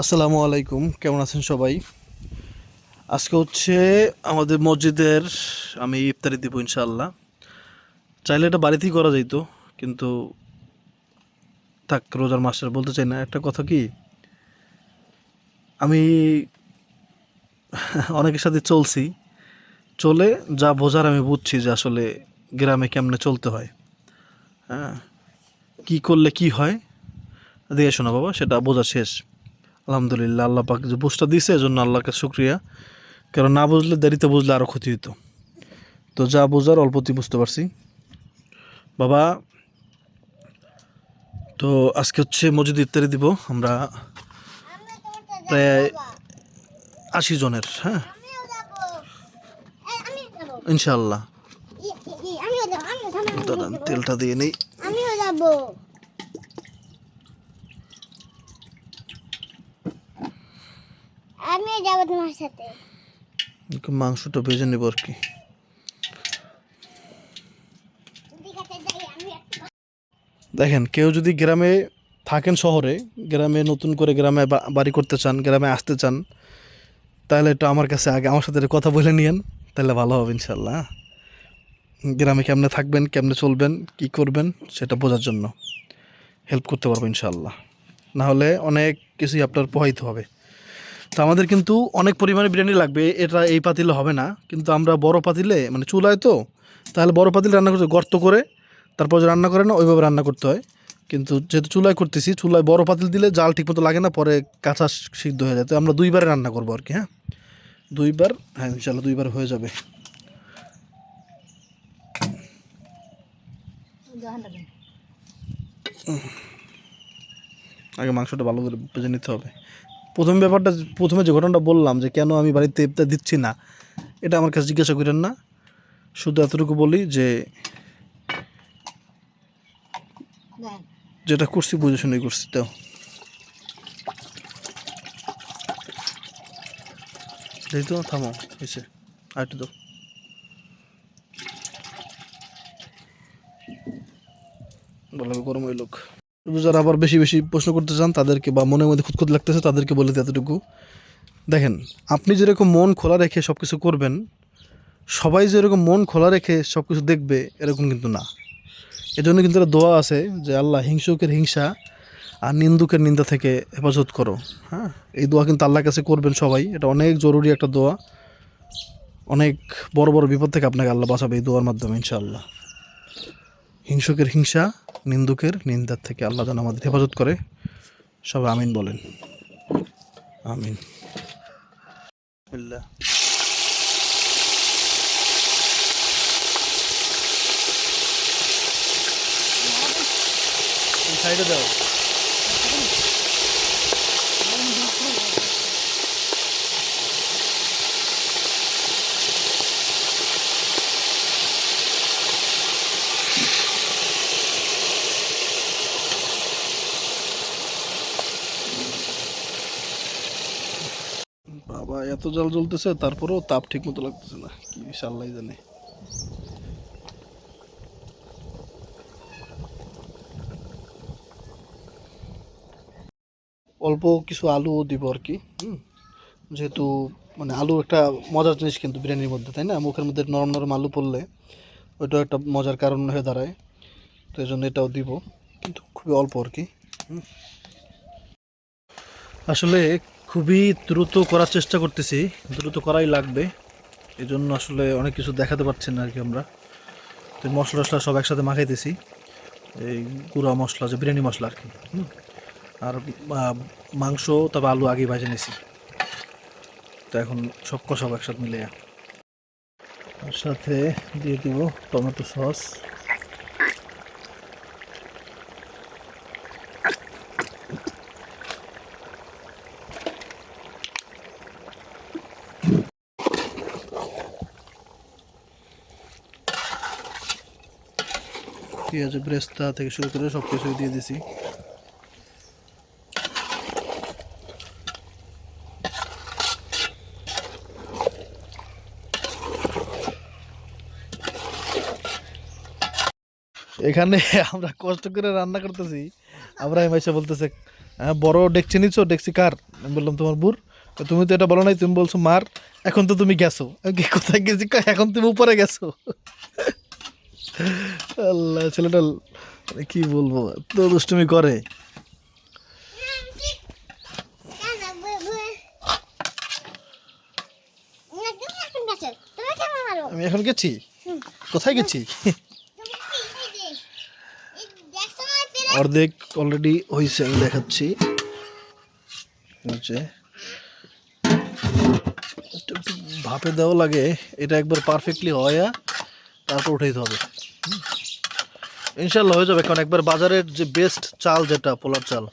আসসালামু আলাইকুম, কেমন আছেন সবাই? আজকে হচ্ছে আমাদের মসজিদের আমি ইফতারি দিব ইনশাআল্লাহ। চাইলে এটা বাড়িতেই করা যাইতো, কিন্তু থাক, রোজার মাস্টার বলতে চাই না। একটা কথা কি, আমি অনেকের সাথে চলছি, চলে যা বোঝার আমি বুঝছি যে আসলে গ্রামে কেমনে চলতে হয়। হ্যাঁ, কী করলে কি হয়, দিয়ে শোনা বাবা, সেটা বোঝা শেষ। আলহামদুলিল্লাহ, আল্লাহ পাক যে বুঝটা দিছে এজন্য আল্লাহকে শুক্রিয়া। কারণ না বুঝলে, দেরিতে বুঝলে আরও ক্ষতি হতো। তো যা বোঝার অল্পতেই বুঝতে পারছি বাবা। তো আজকে হচ্ছে মসজিদ ইফতারি দিব আমরা, প্রায় 80 জনের। হ্যাঁ, ইনশাল্লাহ। দাঁড়ান, তেলটা দিয়ে নেই। মাংসটা ভেজে নেব আর কি। দেখেন, কেউ যদি গ্রামে থাকেন, শহরে গ্রামে নতুন করে গ্রামে বাড়ি করতে চান, গ্রামে আসতে চান, তাহলে একটু আমার কাছে আগে আমার সাথে কথা বলে নিয়েন, তাহলে ভালো হবে ইনশাল্লাহ। গ্রামে কেমনে থাকবেন, কেমনে চলবেন, কি করবেন, সেটা বোঝার জন্য হেল্প করতে পারবো ইনশাল্লাহ। না হলে অনেক কিছুই আপনার পোহাইতে হবে। তো আমাদের কিন্তু অনেক পরিমাণে বিরিয়ানি লাগবে, এটা এই পাতিলে হবে না। কিন্তু আমরা বড় পাতিলে, মানে চুলায় তো, তাহলে বড় পাতিলে রান্না করতে গর্ত করে, তারপর যে রান্না করে না ওইভাবে রান্না করতে হয়। কিন্তু যেহেতু চুলায় করতেছি, চুলায় বড় পাতিল দিলে জাল ঠিকমতো লাগে না, পরে কাঁচা সিদ্ধ হয়ে যায়। তো আমরা দুইবারে রান্না করবো আর কি। হ্যাঁ, দুইবার, হ্যাঁ ইনশাল্লাহ দুইবার হয়ে যাবে। আগে মাংসটা ভালো করে ভেজে নিতে হবে। প্রথমে যে ঘটনাটা বললাম যে কেন আমি বাড়িতে ইফতার দিচ্ছি না, এটা আমার কাছে জিজ্ঞাসা করেন না। শুধু এতটুকু বলি যে যেটা করছি বুঝে শুনে করছি। তো যেহেতু থামো হয়েছে, আর একটু দাও। ভালো গরম ওই লোক। যারা আবার বেশি বেশি প্রশ্ন করতে চান তাদেরকে, বা মনের মধ্যে খুঁতখুত লাগতেছে তাদেরকে বলে দিই এতটুকু, দেখেন, আপনি যেরকম মন খোলা রেখে সব কিছু করবেন, সবাই যেরকম মন খোলা রেখে সব কিছু দেখবে এরকম কিন্তু না। এজন্য কিন্তু একটা দোয়া আছে যে আল্লাহ হিংসুকের হিংসা আর নিন্দুকের নিন্দা থেকে হেফাজত করো। হ্যাঁ, এই দোয়া কিন্তু আল্লাহর কাছে করবেন সবাই, এটা অনেক জরুরি একটা দোয়া। অনেক বড় বড় বিপদ থেকে আপনাকে আল্লাহ বাঁচাবে এই দোয়ার মাধ্যমে ইনশাআল্লাহ। হিংসুকের হিংসা, নিন্দুকের নিন্দার থেকে আল্লাহ যেন আমাদের হেফাজত করে। সবাই আমিন বলেন। আমিন। বিসমিল্লাহ। সাইডে দাও। বাবা, এত জল জ্বলতেছে, তারপরেও তাপ ঠিক মতো লাগতেছে না, কি আল্লাহ জানে। অল্প কিছু আলু দিব আর কি। যেহেতু মানে আলু একটা মজার জিনিস কিন্তু বিরিয়ানির মধ্যে, তাই না? মুখের মধ্যে নরম নরম আলু পড়লে ওইটাও একটা মজার কারণ হয়ে দাঁড়ায়। তো এই জন্য এটাও দিব, কিন্তু খুবই অল্প আর কি। আসলে খুবই দ্রুত করার চেষ্টা করতেছি, দ্রুত করাই লাগবে। এই জন্য আসলে অনেক কিছু দেখাতে পারছি না আর কি আমরা। তো মশলা টশলা সব একসাথে মাখাইতেছি, এই গুঁড়া মশলা, যে বিরিয়ানি মশলা আর কি। আর মাংস, তবে আলু আগে ভেজে নিছি। তো এখন সব কষাব একসাথে মিলে। তার সাথে দিয়ে দিব টমেটো সস। পেঁয়াজের ব্রেস্তা থেকে শুরু করে সব কিছুই দিয়ে দিছি। এখানে আমরা কষ্ট করে রান্না করতেছি, আমরা এসে বলতেছে হ্যাঁ, বড় ডেকচি নিচ্ছ, ডেকচি কার? আমি বললাম তোমার বুর। তুমি তো এটা বলো নাই, তুমি বলছো মার। এখন তো তুমি গেছো। আমি কি কোথায় গেছি? এখন তুমি উপরে গেছো। আল্লাহ, ছেলেটা মানে কি বলবো, তো দুষ্টুমি করে। আমি এখন গেছি, কোথায় গেছি? অর্ধেক অলরেডি হয়েছে, আমি দেখাচ্ছি। হচ্ছে একটু একটু ভাপে দেওয়া লাগে, এটা একবার পারফেক্টলি হয় তারপর উঠাইতে হবে। ইনশাল্লাহ হয়ে যাবে, কারণ একবার বাজারের যে বেস্ট চাল, যেটা পোলার চাল,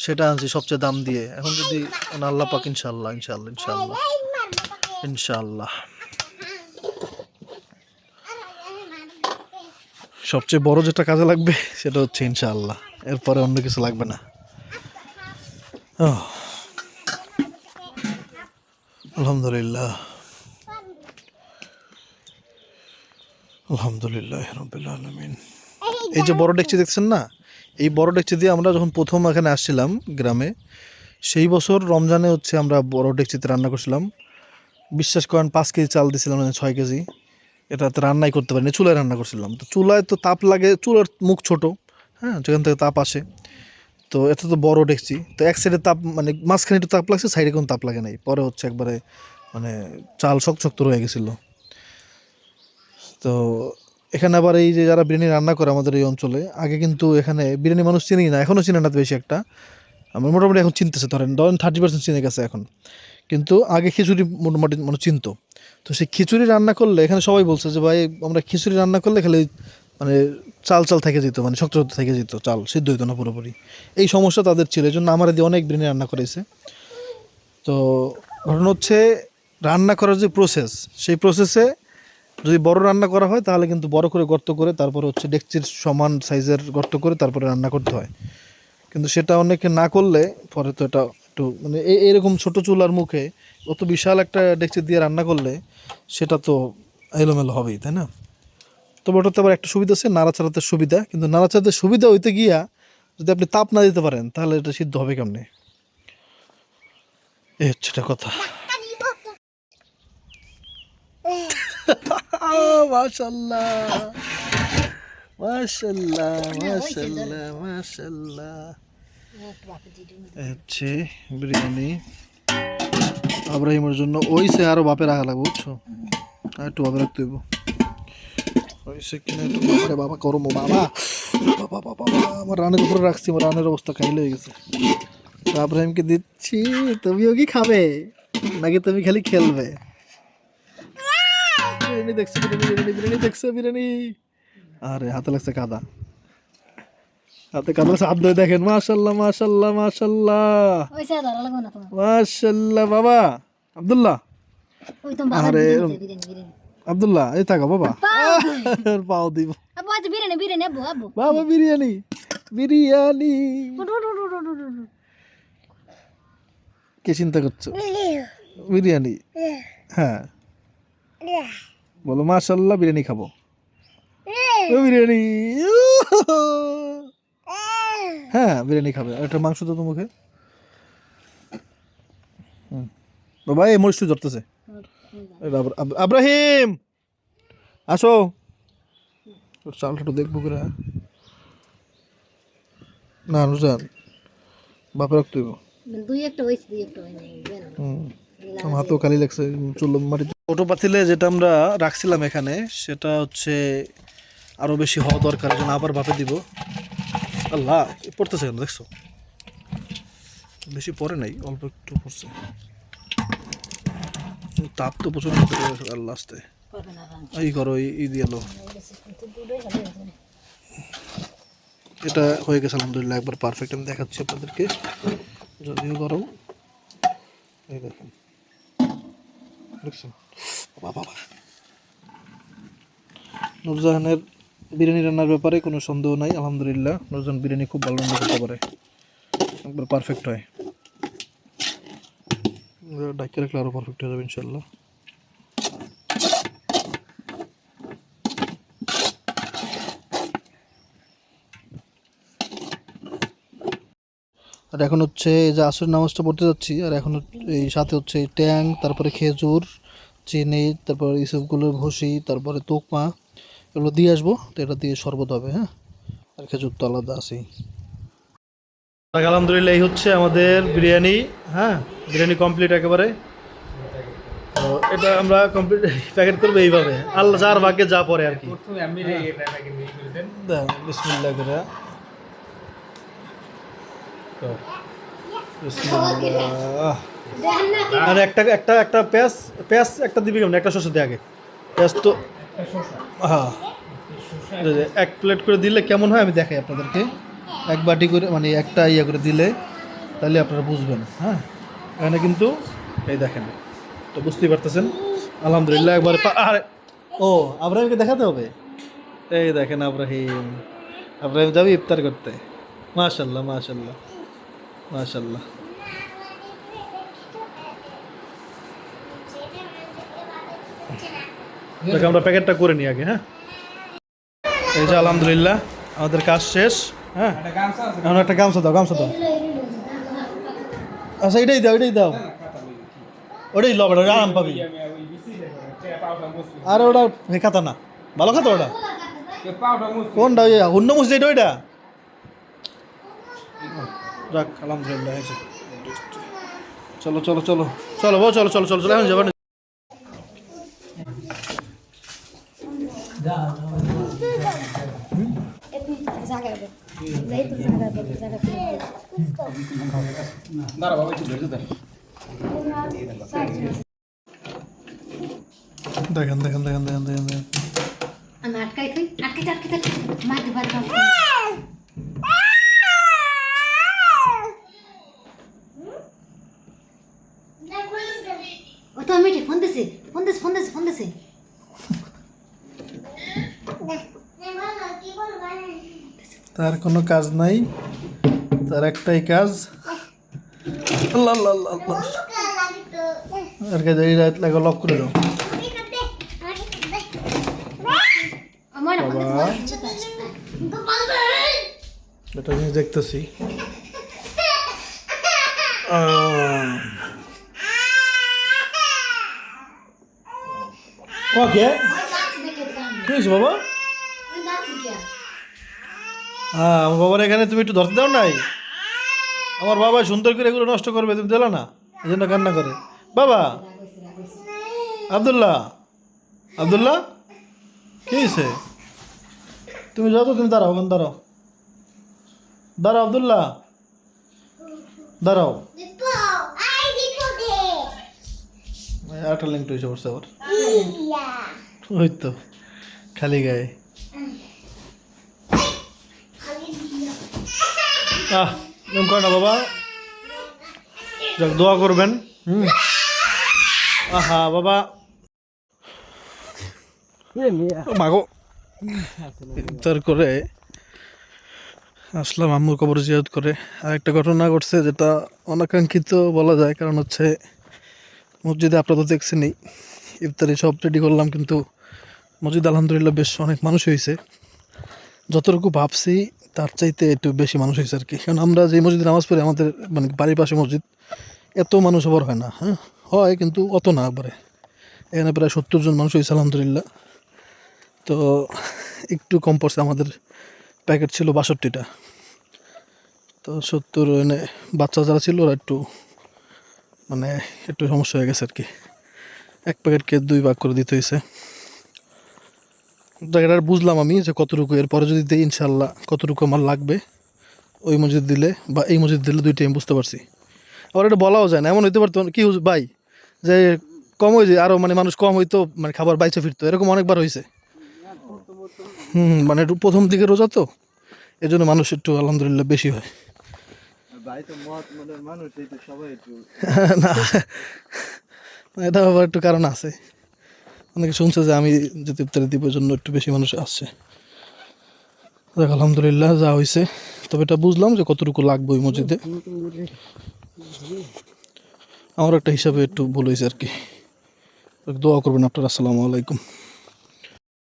সেটা আনছি সবচেয়ে দাম দিয়ে। এখন যদি আল্লাহ পাক, ইনশাল্লাহ ইনশাল্লাহ ইনশাল্লাহ ইনশাল্লাহ। সবচেয়ে বড় যেটা কাজে লাগবে সেটা হচ্ছে ইনশাআল্লাহ, এরপরে অন্য কিছু লাগবে না। আলহামদুলিল্লাহ আলহামদুলিল্লাহ রাব্বিল আলামিন। এই যে বড় ডেকচি দেখছেন না, এই বড় ডেকচি দিয়ে আমরা যখন প্রথম এখানে আসছিলাম গ্রামে, সেই বছর রমজানে হচ্ছে আমরা বড় ডেকচিতে রান্না করছিলাম। বিশ্বাস করেন 5 কেজি চাল দিয়েছিলাম, 6 কেজি। এটাতে রান্নাই করতে পারিনি, চুলায় রান্না করছিলাম। তো চুলায় তো তাপ লাগে, চুলার মুখ ছোট, হ্যাঁ, যেখান থেকে তাপ আসে। তো এটা তো বড় ডেকচি, তো এক সাইডে তাপ, মানে মাঝখানে একটু তাপ লাগছে, সাইডে কোনো তাপ লাগে নাই। পরে হচ্ছে একবারে মানে চাল শক্ত শক্ত রয়ে গেছিলো। তো এখানে আবার এই যে যারা বিরিয়ানি রান্না করে আমাদের এই অঞ্চলে, আগে কিন্তু এখানে বিরিয়ানি মানুষ চিনি না, এখনও চিনে না বেশি একটা। আমার মোটামুটি এখন চিনতেছে, ধরেন 30% চিনে গেছে এখন। কিন্তু আগে খিচুড়ি মোটামুটি মানুষ চিনতো। তো সেই খিচুড়ি রান্না করলে এখানে সবাই বলছে যে ভাই, আমরা খিচুড়ি রান্না করলে খালি মানে চাল চাল থেকে যেত, মানে শক্ত শক্ত থেকে যেত, চাল সিদ্ধ হইতো না পুরোপুরি। এই সমস্যা তাদের ছিল, এই জন্য আমার দিয়ে অনেক বিরিয়ানি রান্না করেছে। তো ঘটনা হচ্ছে, রান্না করার যে প্রসেস, সেই প্রসেসে যদি বড় রান্না করা হয় তাহলে কিন্তু বড় করে গর্ত করে, তারপরে হচ্ছে ডেকচির সমান সাইজের গর্ত করে তারপরে রান্না করতে হয়। কিন্তু সেটা অনেকে না করলে পরে তো এটা একটু মানে এরকম ছোট চুলার মুখে অত বিশাল একটা ডেকচি দিয়ে রান্না করলে সেটা তো এলোমেলো হবেই, তাই না? তবে ওটাতে আবার একটা সুবিধা আছে, নাড়াচাড়াতে সুবিধা। কিন্তু নাড়াচাড়াতে সুবিধা হইতে গিয়া যদি আপনি তাপ না দিতে পারেন তাহলে এটা সিদ্ধ হবে কেমনে, এই হচ্ছে এটা কথা। মাশাল্লাহ মাশাল্লাহ মাশাল্লাহ মাশাল্লাহ। হচ্ছে বিরিয়ানি আব্রাহিমের জন্য ওইসে আরো বাপে রাখা লাগবে, বুঝছো? আর একটু বাপে রাখতে হইব, ওইসে কিনা একটু বাবারে বাবা করবো বাবা। বাবা বাবা আমার রানের উপরে রাখছি, আমার রানের অবস্থা খাইলে হয়ে গেছে। আব্রাহিমকে দিচ্ছি, তুমিও কি খাবে নাকি তুমি খালি খেলবে? বিরিয়ানি দেখছো, বিরিয়ানি বিরিয়ানি দেখছো, বিরিয়ানি। আরে হাতে লাগছে কাদা, হাতে কাদা লাগছে, হাত ধরে দেখেন। মাশাল্লাহ মাশাল্লাহ মাশাল্লাহ মাশাল্লাহ। বাবা আব্দুল্লাহ, আরে আব্দুল্লাহ এই থাকো বাবা, পাও দিব বাবা। বিরিয়ানি বিরিয়ানি, কে চিন্তা করছো? বিরিয়ানি, হ্যাঁ বলো মাশাল্লাহ, বিরিয়ানি খাবো। বিরিয়ানি, হ্যাঁ বিরিয়ানি খাবে। আর একটা মাংস তো মুখে। বাবা এই মরিচ ধরতেছে। আব্রাহিম আসো, চালটা একটু দেখবো করে। না নুজান বাপে রাখতে হইব। আমার হাতেও খালি লাগছে, চুল মাটি। ছোটো পাতিলে যেটা আমরা রাখছিলাম এখানে, সেটা হচ্ছে আরও বেশি হওয়া দরকার, জন্য আবার বাপে দিব। আল্লাহ পড়তেছে কেন দেখছো? বেশি পরে নাই, অল্প একটু পড়ছে। তাপ তো প্রচুর। আল্লাহ আসতে এই করো, এই দিয়ে এলো। এটা হয়ে গেছে আলহামদুলিল্লাহ, একবার পারফেক্ট। আমি দেখাচ্ছি আপনাদেরকে, যদিও গরম। এই দেখেন, দেখছেন? বাবা বাবা, নুরজাহানের বিরিয়ানি রান্নার ব্যাপারে কোনো সন্দেহ নাই। আলহামদুলিল্লাহ, নুরজাহান বিরিয়ানি খুব ভালো রান্না করতে পারে, একবার পারফেক্ট হয়। ডাক্কে রাখলে আরও পারফেক্ট হয়ে যাবে ইনশাল্লাহ। আর এখন হচ্ছে এই যে আসর নামাজটা পড়তে যাচ্ছি, আর এখন এই সাথে হচ্ছে ট্যাং, তারপরে খেজুর, চিনি, তারপর এইসবগুলোর ভুসি, তারপরে তোকমা, এগুলো দিয়ে আসবো। তো এটা দিয়ে শরবত হবে, হ্যাঁ। আর খেজুর তো আলাদা আছেই। আলহামদুলিল্লাহ, এই হচ্ছে আমাদের বিরিয়ানি। হ্যাঁ, বিরিয়ানি কমপ্লিট একেবারে। তো এটা আমরা কমপ্লিট প্যাকেট করবো এইভাবে, আল্লাহ যার ভাগ্যে যা পড়ে আর কি। বিসমিল্লাহ করে বিসমিল্লাহ। আর একটা একটা একটা পেঁয়াজ পেঁয়াজ একটা দিবি কেমন, একটা শসা দিয়ে আগে পেঁয়াজ তো। হ্যাঁ, এক প্লেট করে দিলে কেমন হয় আমি দেখাই আপনাদেরকে। এক বাটি করে মানে একটা ইয়ে করে দিলে তাহলে আপনারা বুঝবেন। হ্যাঁ, এখানে কিন্তু এই দেখেন, তো বুঝতেই পারতেছেন। আলহামদুলিল্লাহ একবারে আরে ও আব্রাহিমকে দেখাতে হবে। এই দেখেন আব্রাহিম, আব্রাহিম যাবি ইফতার করতে। মাশাল্লাহ মাশাল্লাহ মাশাল্লাহ। দেখ আমরা প্যাকেটটা করে নিই আগে। হ্যাঁ, এই যে আলহামদুলিল্লাহ আমাদের কাজ শেষ। হ্যাঁ, এখন একটা গামছা দাও, গামছা দাও। আচ্ছা এটাই দাও, এটাই দাও, ওটাই ল বেটা, আরাম পাবি। আর ওটা খাতা না, ভালো খাতা ওটা কোনটা? ওই অন্য মুসি এটা ওইটা রাখ। আলহামদুলিল্লাহ, চলো চলো চলো চলো বউ, চলো চলো চলো চলো এখন যাবো। দেখেন দেখেন দেখেন দেখেন দেখেন দেখেন আমি আটকাইতে আটকাইতে আটকাইতে মারতে পারতাম। ও তো আমি ফোন দিছি, ফোন দিছি ফোন দিছি ফোন দিছি। তার কোনো কাজ নাই, তার একটাই কাজ। আল্লাহ আল্লাহ আল্লাহ আল্লাহ। আর কাজ এই রাত লাগা লক করে দাও। আমার না ফোন বাবা দিছি। এটা আমি দেখতেছি। ওকে কি হয়েছে বাবা? হ্যাঁ, আমার বাবার এখানে তুমি একটু ধরতে দাও নাই? আমার বাবা সুন্দর করে এগুলো নষ্ট করবে, তুমি দিলা না, এই জন্য কান্না করে। বাবা আব্দুল্লাহ, আব্দুল্লাহ কি হয়েছে? তুমি যাও তো, তুমি দাঁড়াও, ওখানে দাঁড়াও, দাঁড়াও আব্দুল্লাহ, দাঁড়াও। আরেকটা লিঙ্ক হয়েছে পড়ছে আবার। ওই তো খালি গায়ে। এরকম করে না বাবা, যাক দোয়া করবেন। আহা বাবা মাগো, ইফতার করে আসলাম আম্মুর কবর জিয়ারত করে। আর একটা ঘটনা ঘটছে যেটা অনাকাঙ্ক্ষিত বলা যায়, কারণ হচ্ছে মসজিদে আপনারা তো দেখছেনই, ইফতারি সব রেডি করলাম, কিন্তু মসজিদ আলহামদুলিল্লাহ বেশ অনেক মানুষ হয়েছে। যতটুকু ভাবছি তার চাইতে একটু বেশি মানুষ হয়েছে আর কি। কারণ আমরা যে মসজিদে নামাজ পড়ি, আমাদের মানে বাড়ির পাশে মসজিদ, এত মানুষ আবার হয় না। হ্যাঁ হয়, কিন্তু অত না একবারে। এখানে প্রায় 70 জন মানুষ হয়েছে আলহামদুলিল্লাহ। তো একটু কম পড়ছে, আমাদের প্যাকেট ছিল 62টা। তো 70 এনে বাচ্চা যারা ছিল ওরা একটু মানে একটু সমস্যা হয়ে গেছে আর কি। এক প্যাকেটকে 2 ভাগ করে দিতে হয়েছে। এটা বুঝলাম আমি যে কতটুকু, এরপরে যদি দিই ইনশাল্লাহ কতটুকু আমার লাগবে ওই মসজিদ দিলে বা এই মসজিদ দিলে, দুইটাই আমি বুঝতে পারছি। আবার এটা বলাও যায় না, এমন হইতে পারতো কি ভাই যে কম হয়েছে আরও, মানে মানুষ কম হইতো, মানে খাবার বাইচে ফিরতো, এরকম অনেকবার হয়েছে। মানে একটু প্রথম দিকে রোজা তো, এই জন্য মানুষ একটু আলহামদুলিল্লাহ বেশি হয়। না এটা আবার একটু কারণ আছে, অনেকে শুনছে যে আমি যে ইফতারি দিব জন্য একটু বেশি মানুষ আসছে। দেখ আলহামদুলিল্লাহ যা হয়েছে, তবে এটা বুঝলাম যে কতটুকু লাগবে ওই মসজিদে। আমার একটা হিসাবে একটু ভুল হয়েছে আর কি। দোয়া করবেন আপনারা। আসসালামু আলাইকুম।